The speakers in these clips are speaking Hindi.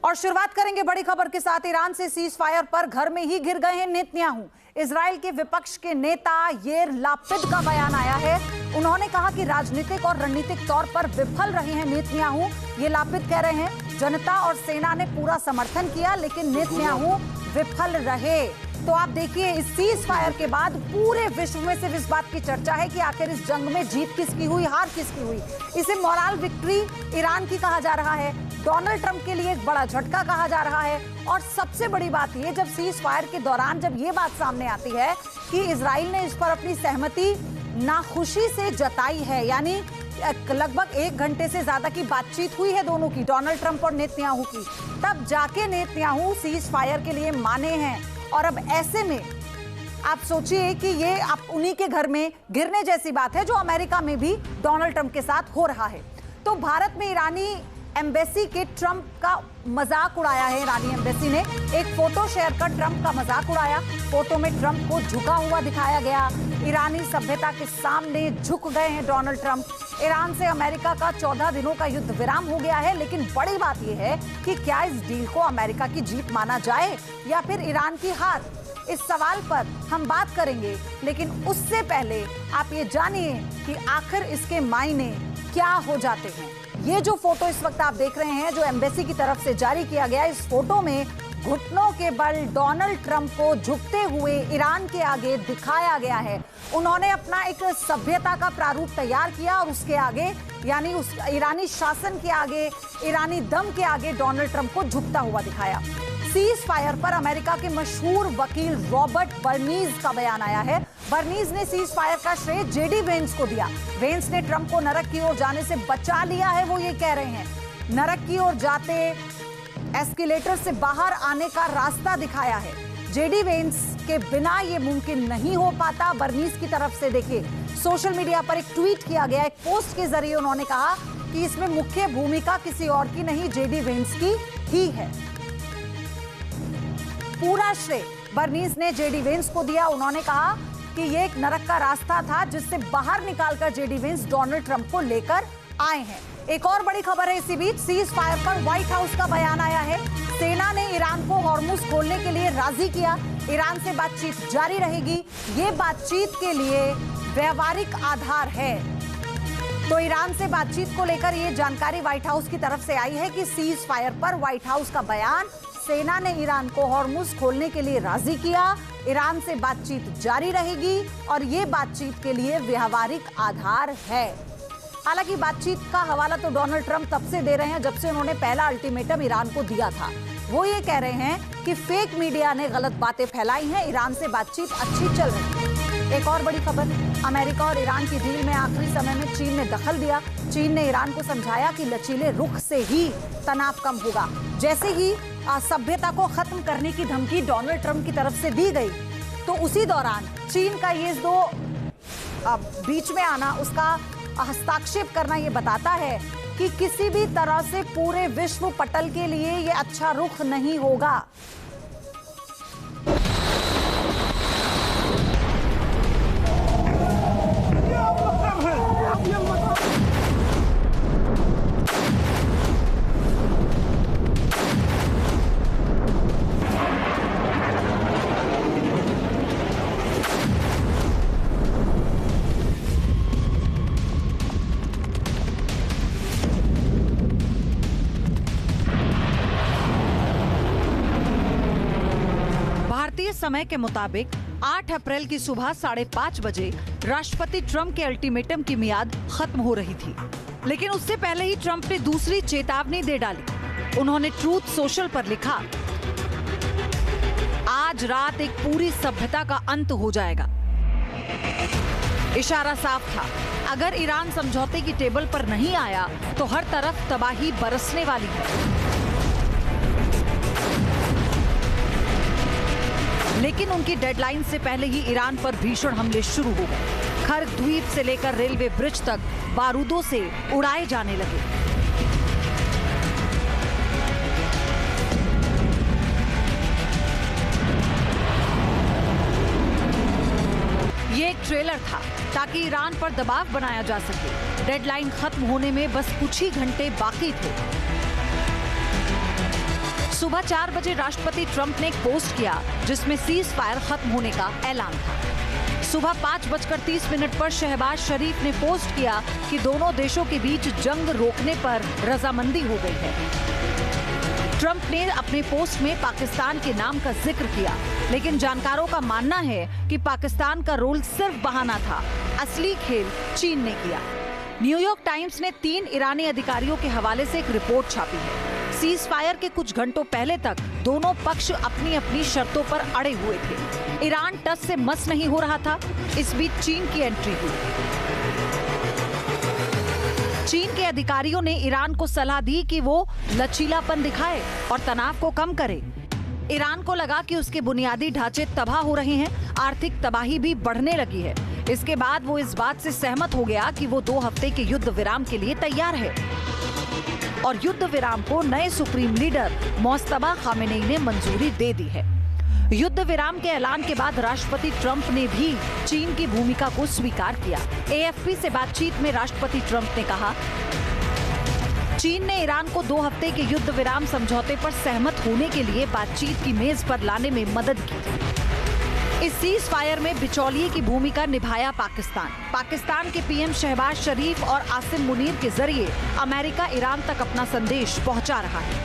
और शुरुआत करेंगे बड़ी खबर के साथ। ईरान से सीज फायर पर घर में ही घिर गए हैं नेतन्याहू। इजराइल के विपक्ष के नेता याइर लापिड का बयान आया है। उन्होंने कहा कि राजनीतिक और रणनीतिक तौर पर विफल रहे हैं नेतन्याहू। ये लापिड कह रहे हैं जनता और सेना ने पूरा समर्थन किया लेकिन नेतन्याहू विफल रहे। तो आप देखिए, इस सीज फायर के बाद पूरे विश्व में सिर्फ इस बात की चर्चा है कि आखिर इस जंग में जीत किसकी हुई, हार किसकी हुई। इसे मोरल विक्ट्री ईरान की कहा जा रहा है, डोनाल्ड ट्रंप के लिए एक बड़ा झटका कहा जा रहा है। और सबसे बड़ी बात यह, जब सीज फायर के दौरान जब ये बात सामने आती है कि इजराइल ने इस पर अपनी सहमति नाखुशी से जताई है, यानी लगभग 1 घंटे से ज्यादा की बातचीत हुई है दोनों की, डोनाल्ड ट्रंप और नेतन्याहू की, तब जाके नेतन्याहू सीज फायर के लिए माने हैं। और अब ऐसे में आप सोचिए कि ये आप उन्हीं के घर में गिरने जैसी बात है जो अमेरिका में भी डोनाल्ड ट्रंप के साथ हो रहा है। तो भारत में ईरानी एम्बेसी के ट्रंप का मजाक उड़ाया है। ईरानी एम्बेसी ने एक फोटो शेयर कर ट्रंप का मजाक उड़ाया। फोटो में ट्रंप को झुका हुआ दिखाया गया। ईरानी सभ्यता के सामने झुक गए हैं डोनाल्ड ट्रंप। ईरान से अमेरिका का 14 दिनों का युद्ध विराम हो गया है, लेकिन बड़ी बात यह है कि क्या इस डील को अमेरिका की जीत माना जाए या फिर ईरान की हार। इस सवाल पर हम बात करेंगे, लेकिन उससे पहले आप ये जानिए कि आखिर इसके मायने क्या हो जाते हैं। ये जो फोटो इस वक्त आप देख रहे हैं, जो एम्बेसी की तरफ से जारी किया गया, इस फोटो में घुटनों के बल डोनाल्ड ट्रंप को झुकते हुए ईरान के आगे दिखाया गया है। उन्होंने अपना एक सभ्यता का प्रारूप तैयार किया और उसके आगे, यानी उस ईरानी शासन के आगे, ईरानी दम के आगे डोनाल्ड ट्रंप को झुकता हुआ दिखाया। सीज फायर पर अमेरिका के मशहूर वकील रॉबर्ट बर्नीज का बयान आया है। बर्नीज ने सीज फायर का श्रेय जेडी वेंस को दिया। वेंस ने ट्रंप को नरक की ओर जाने से बचा लिया है, वो ये कह रहे हैं। नरक की ओर जाते एस्केलेटर से बाहर आने का रास्ता दिखाया है। जेडी वेंस के बिना ये मुमकिन नहीं हो पाता। बर्नीज की तरफ से देखिए, सोशल मीडिया पर एक ट्वीट किया गया, एक पोस्ट के जरिए उन्होंने कहा कि इसमें मुख्य भूमिका किसी और की नहीं, जेडी वेंस की ही है। पूरा श्रेय बर्नीज ने जेडी वेंस को दिया। उन्होंने कहा कि ये एक नरक का रास्ता था जिससे बाहर निकालकर जेडी वेंस डोनाल्ड ट्रंप को लेकर आए हैं। एक और बड़ी खबर है इसी बीच, सीज फायर पर व्हाइट हाउस का बयान आया है। सेना ने ईरान को हॉर्मुज खोलने के लिए राजी किया। ईरान से बातचीत जारी रहेगी। ये बातचीत के लिए व्यवहारिक आधार है। तो ईरान से बातचीत को लेकर ये जानकारी व्हाइट हाउस की तरफ से आई है कि सीज फायर पर व्हाइट हाउस का बयान, सेना ने ईरान को हॉर्मुज खोलने के लिए राजी किया। ईरान से बातचीत जारी रहेगी और ये बातचीत के लिए व्यवहारिक आधार है। हालांकि बातचीत का हवाला तो डोनाल्ड ट्रंप तब से दे रहे हैं जब से उन्होंने पहला अल्टीमेटम ईरान को दिया था। वो ये कह रहे हैं कि फेक मीडिया ने गलत बातें फैलाई हैं, ईरान से बातचीत अच्छी चल रही है। एक और बड़ी खबर, अमेरिका और ईरान की डील में आखिरी समय में चीन ने दखल दिया। चीन ने ईरान को समझाया कि लचीले रुख से ही तनाव कम होगा। जैसे ही सभ्यता को खत्म करने की धमकी डोनाल्ड ट्रंप की तरफ से दी गई, तो उसी दौरान चीन का ये दो बीच में आना, उसका हस्तक्षेप करना, ये बताता है कि किसी भी तरह से पूरे विश्व पटल के लिए ये अच्छा रुख नहीं होगा। भारतीय समय के मुताबिक 8 अप्रैल की सुबह 5:30 बजे राष्ट्रपति ट्रंप के अल्टीमेटम की मियाद खत्म हो रही थी, लेकिन उससे पहले ही ट्रंप ने दूसरी चेतावनी दे डाली। उन्होंने ट्रूथ सोशल पर लिखा, आज रात एक पूरी सभ्यता का अंत हो जाएगा। इशारा साफ था, अगर ईरान समझौते की टेबल पर नहीं आया तो हर तरफ तबाही बरसने वाली है। लेकिन उनकी डेडलाइन से पहले ही ईरान पर भीषण हमले शुरू हो गए। खर्ग द्वीप से लेकर रेलवे ब्रिज तक बारूदों से उड़ाए जाने लगे। ये एक ट्रेलर था ताकि ईरान पर दबाव बनाया जा सके। डेडलाइन खत्म होने में बस कुछ ही घंटे बाकी थे। सुबह 4 बजे राष्ट्रपति ट्रंप ने एक पोस्ट किया जिसमें सीज फायर खत्म होने का ऐलान था। सुबह 5:30 पर शहबाज शरीफ ने पोस्ट किया कि दोनों देशों के बीच जंग रोकने पर रजामंदी हो गई है। ट्रंप ने अपने पोस्ट में पाकिस्तान के नाम का जिक्र किया, लेकिन जानकारों का मानना है कि पाकिस्तान का रोल सिर्फ बहाना था, असली खेल चीन ने किया। न्यूयॉर्क टाइम्स ने 3 ईरानी अधिकारियों के हवाले से एक रिपोर्ट छापी है। सीज फायर के कुछ घंटों पहले तक दोनों पक्ष अपनी अपनी शर्तों पर अड़े हुए थे। ईरान टस से मस नहीं हो रहा था। इस बीच चीन की एंट्री हुई। चीन के अधिकारियों ने ईरान को सलाह दी कि वो लचीलापन दिखाए और तनाव को कम करे। ईरान को लगा कि उसके बुनियादी ढांचे तबाह हो रहे हैं, आर्थिक तबाही भी बढ़ने लगी है। इसके बाद वो इस बात से सहमत हो गया कि वो 2 हफ्ते के युद्ध विराम के लिए तैयार है और युद्ध विराम को नए सुप्रीम लीडर मोस्तफा खामेनेई ने मंजूरी दे दी है। युद्ध विराम के ऐलान के बाद राष्ट्रपति ट्रंप ने भी चीन की भूमिका को स्वीकार किया। एएफपी से बातचीत में राष्ट्रपति ट्रंप ने कहा, चीन ने ईरान को 2 हफ्ते के युद्ध विराम समझौते पर सहमत होने के लिए बातचीत की मेज पर लाने में मदद की। इस सीज फायर में बिचौलिए की भूमिका निभाया पाकिस्तान। पाकिस्तान के पीएम शहबाज शरीफ और आसिम मुनीर के जरिए अमेरिका ईरान तक अपना संदेश पहुंचा रहा है।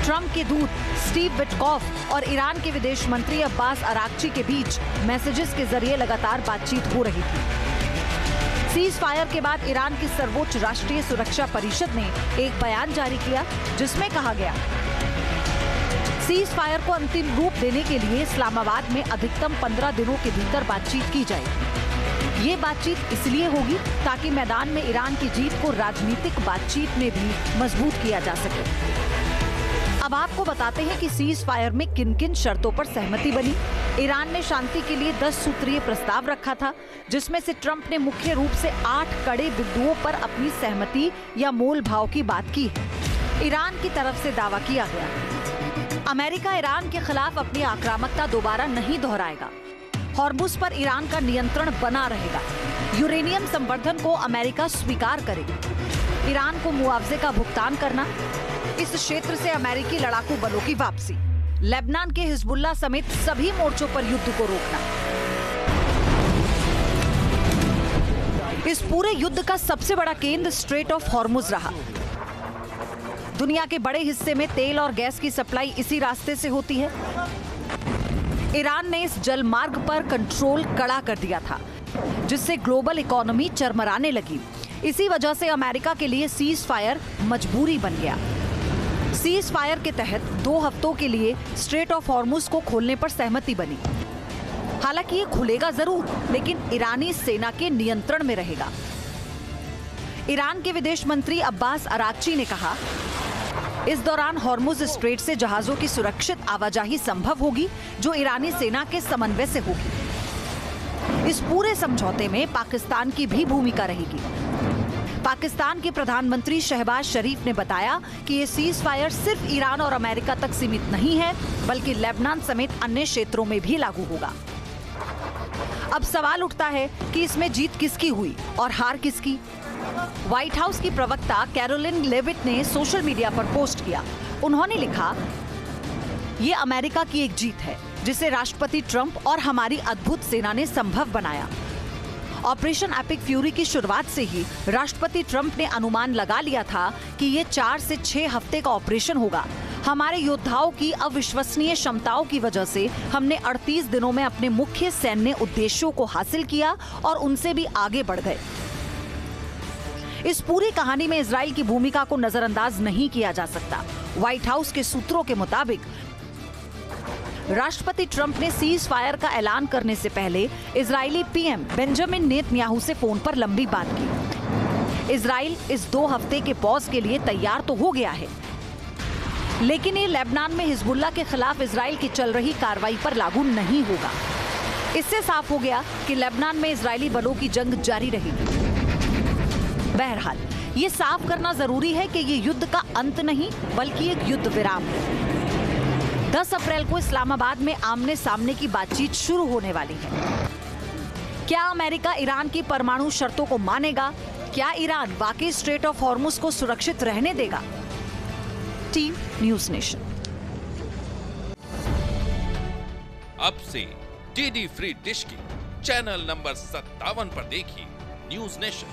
ट्रंप के दूत स्टीव विटकॉफ और ईरान के विदेश मंत्री अब्बास अराक्ची के बीच मैसेजेस के जरिए लगातार बातचीत हो रही थी। सीज फायर के बाद ईरान की सर्वोच्च राष्ट्रीय सुरक्षा परिषद ने एक बयान जारी किया जिसमें कहा गया, सीज फायर को अंतिम रूप देने के लिए इस्लामाबाद में अधिकतम 15 दिनों के भीतर बातचीत की जाएगी। ये बातचीत इसलिए होगी ताकि मैदान में ईरान की जीत को राजनीतिक बातचीत में भी मजबूत किया जा सके। अब आपको बताते हैं कि सीज फायर में किन किन शर्तों पर सहमति बनी। ईरान ने शांति के लिए 10 सूत्रीय प्रस्ताव रखा था, जिसमें से ट्रंप ने मुख्य रूप से 8 कड़े बिंदुओं पर अपनी सहमति या मोल भाव की बात की है। ईरान की तरफ से दावा किया गया, अमेरिका ईरान के खिलाफ अपनी आक्रामकता दोबारा नहीं दोहराएगा। हॉर्मुज पर ईरान का नियंत्रण बना रहेगा। यूरेनियम संवर्धन को अमेरिका स्वीकार करेगा। ईरान को मुआवजे का भुगतान करना। इस क्षेत्र से अमेरिकी लड़ाकू बलों की वापसी। लेबनान के हिजबुल्लाह समेत सभी मोर्चों पर युद्ध को रोकना। इस पूरे युद्ध का सबसे बड़ा केंद्र स्ट्रेट ऑफ हॉर्मुज रहा। दुनिया के बड़े हिस्से में तेल और गैस की सप्लाई इसी रास्ते से होती है। ईरान ने इस जल मार्ग पर कंट्रोल कड़ा कर दिया था, जिससे ग्लोबल इकोनॉमी चरमराने लगी। इसी वजह से अमेरिका के लिए सीज फायर मजबूरी बन गया। सीज फायर के तहत 2 हफ्तों के लिए स्ट्रेट ऑफ हॉर्मुज को खोलने पर सहमति बनी। हालांकि ये खुलेगा जरूर, लेकिन ईरानी सेना के नियंत्रण में रहेगा। ईरान के विदेश मंत्री अब्बास अराक्ची ने कहा, इस दौरान हॉर्मुज स्ट्रेट से जहाजों की सुरक्षित आवाजाही संभव होगी, जो ईरानी सेना के समन्वय से होगी। इस पूरे समझौते में पाकिस्तान की भी भूमिका रहेगी। पाकिस्तान के प्रधानमंत्री शहबाज शरीफ ने बताया कि ये सीज फायर सिर्फ ईरान और अमेरिका तक सीमित नहीं है, बल्कि लेबनान समेत अन्य क्षेत्रों में भी लागू होगा। अब सवाल उठता है कि इसमें जीत किसकी हुई और हार किसकी। व्हाइट हाउस की प्रवक्ता कैरोलिन लेविट ने सोशल मीडिया पर पोस्ट किया। उन्होंने लिखा, ये अमेरिका की एक जीत है, जिसे राष्ट्रपति ट्रंप और हमारी अद्भुत सेना ने संभव बनाया। ऑपरेशन एपिक फ्यूरी की शुरुआत से ही राष्ट्रपति ट्रंप ने अनुमान लगा लिया था कि ये 4 से 6 हफ्ते का ऑपरेशन होगा। हमारे योद्धाओं की अविश्वसनीय क्षमताओं की वजह से हमने 38 दिनों में अपने मुख्य सैन्य उद्देश्यों को हासिल किया और उनसे भी आगे बढ़ गए। इस पूरी कहानी में इजराइल की भूमिका को नजरअंदाज नहीं किया जा सकता। व्हाइट हाउस के सूत्रों के मुताबिक राष्ट्रपति ट्रंप ने सीज फायर का ऐलान करने से पहले इजरायली पीएम बेंजामिन नेतन्याहू से फोन पर लंबी बात की। इजराइल इस 2 हफ्ते के पॉज के लिए तैयार तो हो गया है, लेकिन ये लेबनान में हिजबुल्लाह के खिलाफ इजराइल की चल रही कार्रवाई पर लागू नहीं होगा। इससे साफ हो गया कि लेबनान में इजरायली बलों की जंग जारी रहेगी। बहरहाल, ये साफ करना जरूरी है कि ये युद्ध का अंत नहीं, बल्कि एक युद्ध विराम है। 10 अप्रैल को इस्लामाबाद में आमने सामने की बातचीत शुरू होने वाली है। क्या अमेरिका ईरान की परमाणु शर्तों को मानेगा? क्या ईरान वाकई स्ट्रेट ऑफ हॉर्मुज को सुरक्षित रहने देगा? Team news nation. अब से डीडी फ्री डिश की चैनल नंबर 57 पर देखिए न्यूज नेशन।